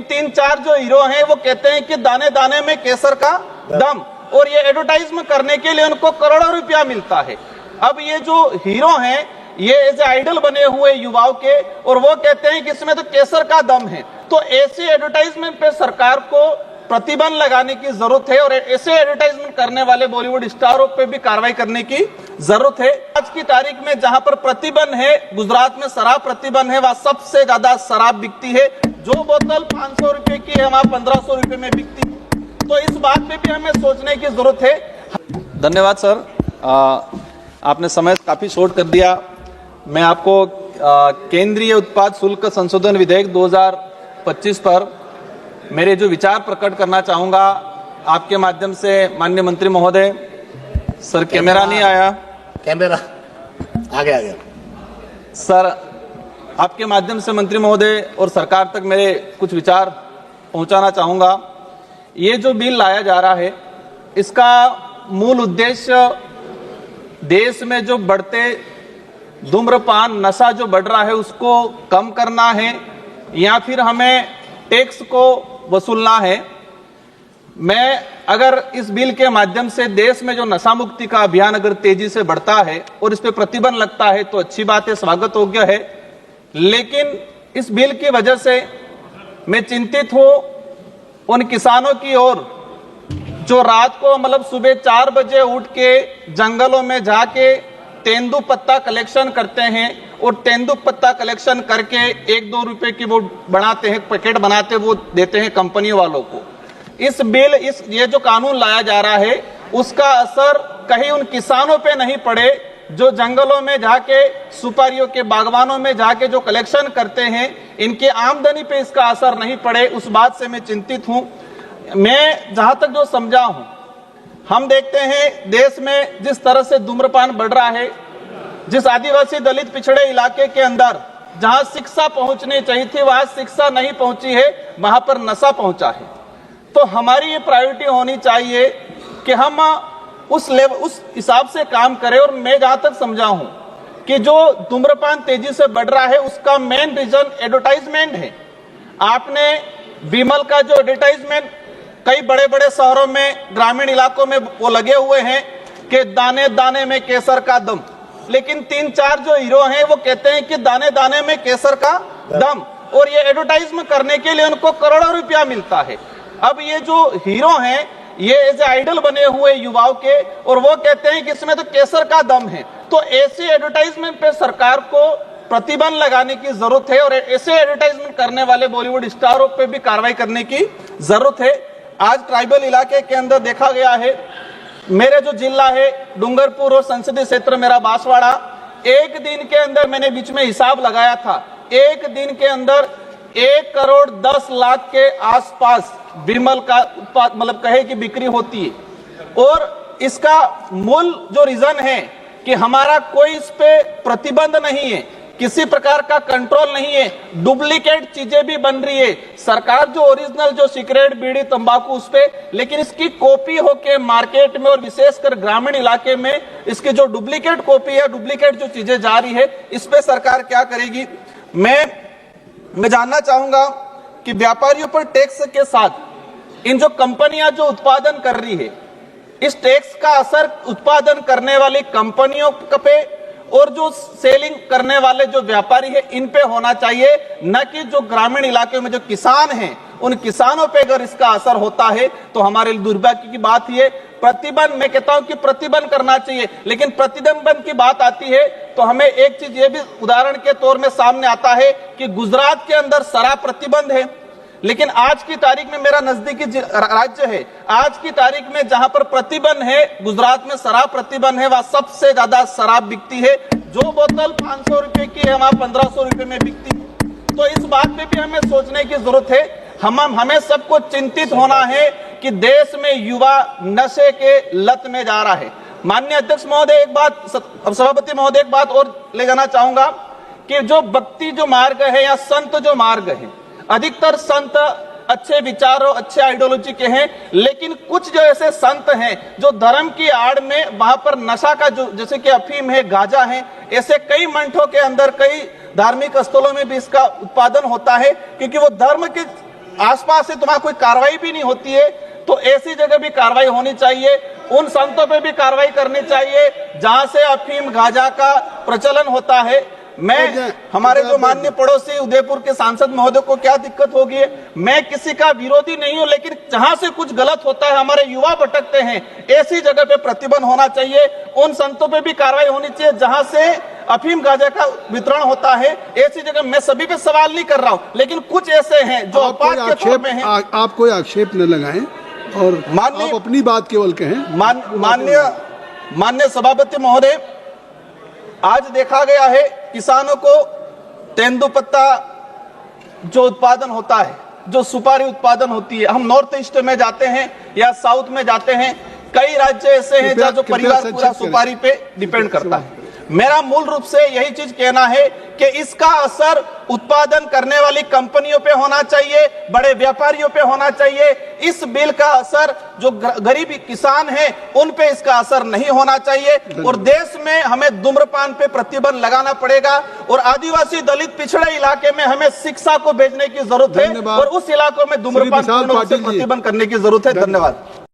तीन चार जो हीरो हैं वो कहते हैं कि दाने दाने में केसर का दम, और ये एडवर्टाइजमेंट करने के लिए उनको करोड़ों रुपया मिलता है। अब ये जो हीरो हैं ये एज आइडल बने हुए युवाओं के, और वो कहते हैं कि इसमें तो केसर का दम है। तो ऐसे एडवर्टाइजमेंट पे सरकार को प्रतिबंध लगाने की जरूरत है, और ऐसे एडवर्टाइजमेंट करने वाले बॉलीवुड स्टारों पे भी कार्रवाई करने की जरूरत है। आज की तारीख में जहां पर प्रतिबंध है, गुजरात में शराब प्रतिबंध है, वहां सबसे ज्यादा शराब बिकती है। जो बोतल 500 रुपए की है वहां 1500 रुपए में बिकती है। तो इस बात पे भी हमें सोचने की जरूरत है। धन्यवाद सर, आपने समय काफी शॉर्ट कर दिया। मैं आपको केंद्रीय उत्पाद शुल्क संशोधन विधेयक 2025 पर मेरे जो विचार प्रकट करना चाहूंगा आपके माध्यम से। माननीय मंत्री महोदय, सर कैमरा नहीं आया, कैमरा आ गया सर, आपके माध्यम से मंत्री महोदय और सरकार तक मेरे कुछ विचार पहुंचाना चाहूंगा। ये जो बिल लाया जा रहा है इसका मूल उद्देश्य देश में जो बढ़ते धूम्रपान नशा जो बढ़ रहा है उसको कम करना है, या फिर हमें टैक्स को वसूलना है। मैं अगर इस बिल के माध्यम से देश में जो नशा मुक्ति का अभियान अगर तेजी से बढ़ता है और इस पे प्रतिबंध लगता है तो अच्छी बात है, स्वागत योग्य है। लेकिन इस बिल की वजह से मैं चिंतित हूं उन किसानों की ओर जो रात को मतलब सुबह 4 बजे उठ के जंगलों में जाके तेंदू पत्ता कलेक्शन करते हैं, और तेंदू पत्ता कलेक्शन करके 1-2 रुपए की वो बनाते हैं, पैकेट बनाते वो देते हैं कंपनी वालों को। ये जो कानून लाया जा रहा है उसका असर कहीं उन किसानों पे नहीं पड़े जो जंगलों में जाके सुपारियों के बागवानों में जाके जो कलेक्शन करते हैं, इनके आमदनी पे इसका असर नहीं पड़े, उस बात से मैं चिंतित हूं। मैं जहां तक जो समझा हूं, हम देखते हैं देश में जिस तरह से धूम्रपान बढ़ रहा है, जिस आदिवासी दलित पिछड़े इलाके के अंदर जहां शिक्षा पहुंचनी चाहिए थी वहां शिक्षा नहीं पहुंची है, वहां पर नशा पहुंचा है। तो हमारी ये प्रायोरिटी होनी चाहिए कि हम उस हिसाब से काम करें। और मैं जहां तक समझा हूं कि जो धूम्रपान तेजी से बढ़ रहा है उसका मेन रीजन एडवर्टाइजमेंट है। आपने विमल का जो एडवर्टाइजमेंट कई बड़े बड़े शहरों में, ग्रामीण इलाकों में वो लगे हुए हैं कि दाने दाने में केसर का दम, लेकिन 3-4 जो हीरो हैं वो कहते हैं कि दाने दाने में केसर का दम, और ये एडवर्टाइजमेंट करने के लिए उनको करोड़ों रुपया मिलता है। अब ये जो हीरो हैं ये एज आइडल बने हुए युवाओं के, और वो कहते हैं कि इसमें तो केसर का दम है। तो ऐसे एडवर्टाइजमेंट पे सरकार को प्रतिबंध लगाने की जरूरत है, और ऐसे एडवर्टाइजमेंट करने वाले बॉलीवुड स्टारों पे भी कार्रवाई करने की जरूरत है। आज ट्राइबल इलाके के अंदर देखा गया है, मेरे जो जिला है डूंगरपुर और संसदीय क्षेत्र मेरा बांसवाड़ा, एक दिन के अंदर मैंने बीच में हिसाब लगाया था, एक दिन के अंदर 1 करोड़ 10 लाख के आसपास विमल का उत्पाद मतलब कहे कि बिक्री होती है। और इसका मूल जो रीजन है कि हमारा कोई इस पे प्रतिबंध नहीं है, किसी प्रकार का कंट्रोल नहीं है, डुप्लीकेट चीजें भी बन रही है। सरकार जो ओरिजिनल जो सिगरेट बीड़ी तंबाकू उस पे, लेकिन इसकी कॉपी होके मार्केट में और विशेषकर ग्रामीण इलाके में इसकी जो डुप्लीकेट कॉपी है, डुप्लीकेट जो चीजें जा रही है, इस पे सरकार क्या करेगी। मैं जानना चाहूंगा कि व्यापारियों पर टैक्स के साथ इन जो कंपनियां जो उत्पादन कर रही है, इस टैक्स का असर उत्पादन करने वाली कंपनियों पे और जो सेलिंग करने वाले जो व्यापारी है इन पे होना चाहिए, न कि जो ग्रामीण इलाके में जो किसान हैं उन किसानों पे अगर इसका असर होता है तो हमारे लिए दुर्भाग्य की बात ये। प्रतिबंध, मैं कहता हूं कि प्रतिबंध करना चाहिए, लेकिन प्रतिबंध की बात आती है तो हमें एक चीज ये भी उदाहरण के तौर में सामने आता है कि गुजरात के अंदर शराब प्रतिबंध है, लेकिन आज की तारीख में मेरा नजदीकी राज्य है, आज की तारीख में जहां पर प्रतिबंध है, गुजरात में शराब प्रतिबंध है, वहां सबसे ज्यादा शराब बिकती है। जो बोतल 500 रुपए की है वहां 1500 रुपए में बिकती है। तो इस बात पे भी हमें सोचने की जरूरत है। हमें सबको चिंतित होना है कि देश में युवा नशे के लत में जा रहा है। माननीय अध्यक्ष महोदय, एक बात, सभापति महोदय, एक बात और ले जाना चाहूंगा कि जो भक्ति जो मार्ग है या संत जो मार्ग है, अधिकतर संत अच्छे विचारों अच्छे आइडियोलॉजी के हैं, लेकिन कुछ जो ऐसे संत हैं जो धर्म की आड़ में वहां पर नशा का जो जैसे कि अफीम है, गांजा है, ऐसे कई मंठों के अंदर कई धार्मिक स्थलों में भी इसका उत्पादन होता है, क्योंकि वो धर्म के आसपास से तुम्हारा कोई कार्रवाई भी नहीं होती है, तो ऐसी जगह भी कार्रवाई होनी चाहिए। उन संतों पे भी कार्रवाई करनी चाहिए जहां से अफीम गांजा का प्रचलन होता है। मैं हमारे जो माननीय पड़ोसी उदयपुर के सांसद महोदय को क्या दिक्कत होगी, मैं किसी का विरोधी नहीं हूं, लेकिन जहां से कुछ गलत होता है, हमारे युवा भटकते हैं, ऐसी जगह पे प्रतिबंध होना चाहिए। उन संतों पे भी कार्रवाई होनी चाहिए जहां से अफीम गांजा का वितरण होता है। ऐसी जगह मैं सभी पे सवाल नहीं कर रहा हूं, लेकिन कुछ ऐसे हैं जो अपवाद के तौर पे हैं। आप कोई आक्षेप न लगाएं और आप अपनी बात केवल कहें। माननीय सभापति महोदय, आज देखा गया है किसानों को तेंदुपत्ता जो उत्पादन होता है, जो सुपारी उत्पादन होती है, हम नॉर्थ ईस्ट में जाते हैं या साउथ में जाते हैं, कई राज्य ऐसे हैं जहां जो परिवार पूरा सुपारी पे डिपेंड करता है। मेरा मूल रूप से यही चीज कहना है कि इसका असर उत्पादन करने वाली कंपनियों पे होना चाहिए, बड़े व्यापारियों पे होना चाहिए। इस बिल का असर जो गरीब किसान हैं उन पे इसका असर नहीं होना चाहिए। और देश में हमें धूम्रपान पे प्रतिबंध लगाना पड़ेगा और आदिवासी दलित पिछड़े इलाके में हमें शिक्षा को भेजने की जरूरत है और उस इलाकों में धूम्रपान पूर्ण रूप से प्रतिबंध करने की जरूरत है। धन्यवाद।